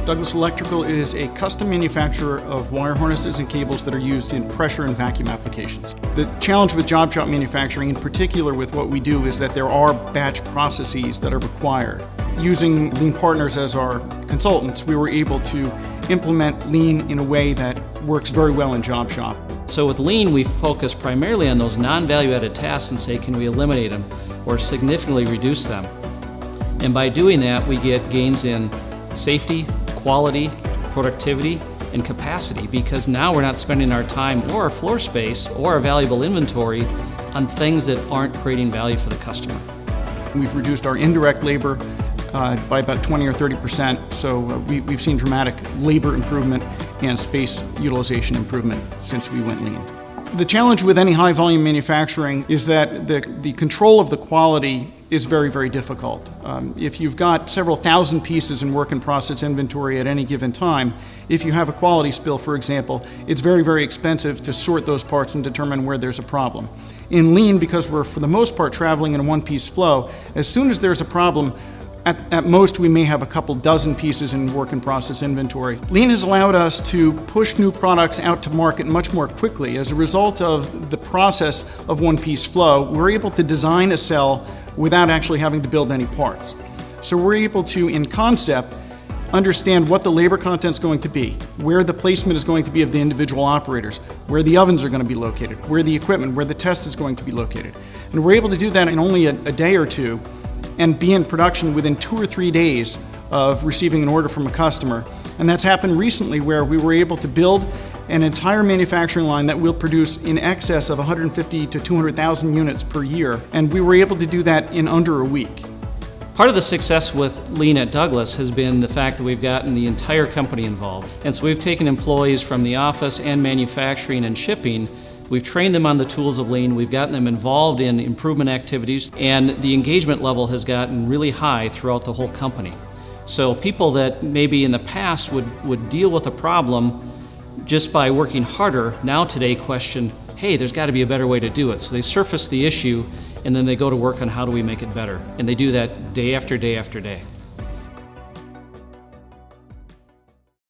Douglas Electrical is a custom manufacturer of wire harnesses and cables that are used in pressure and vacuum applications. The challenge with job shop manufacturing, in particular with what we do, is that there are batch processes that are required. Using Lean Partners as our consultants, we were able to implement Lean in a way that works very well in job shop. So with Lean, we focus primarily on those non-value-added tasks and say, can we eliminate them or significantly reduce them? And by doing that, we get gains in safety, quality, productivity, and capacity, because now we're not spending our time or our floor space or our valuable inventory on things that aren't creating value for the customer. We've reduced our indirect labor by about 20 or 30%, so we've seen dramatic labor improvement and space utilization improvement since we went Lean. The challenge with any high volume manufacturing is that the control of the quality is very, very difficult. If you've got several thousand pieces in work in process inventory at any given time, if you have a quality spill, for example, it's very, very expensive to sort those parts and determine where there's a problem. In Lean, because we're for the most part traveling in a one-piece flow, as soon as there's a problem, at most, we may have a couple dozen pieces in work in process inventory. Lean has allowed us to push new products out to market much more quickly. As a result of the process of one-piece flow, we're able to design a cell without actually having to build any parts. So we're able to, in concept, understand what the labor content is going to be, where the placement is going to be of the individual operators, where the ovens are going to be located, where the equipment, where the test is going to be located. And we're able to do that in only a day or two, and be in production within 2 or 3 days of receiving an order from a customer. And that's happened recently, where we were able to build an entire manufacturing line that will produce in excess of 150 to 200,000 units per year, and we were able to do that in under a week. Part of the success with Lean at Douglas has been the fact that we've gotten the entire company involved. And so we've taken employees from the office and manufacturing and shipping. We've trained them on the tools of Lean, we've gotten them involved in improvement activities, and the engagement level has gotten really high throughout the whole company. So people that maybe in the past would deal with a problem just by working harder, now today question, hey, there's got to be a better way to do it. So they surface the issue, and then they go to work on how do we make it better. And they do that day after day after day.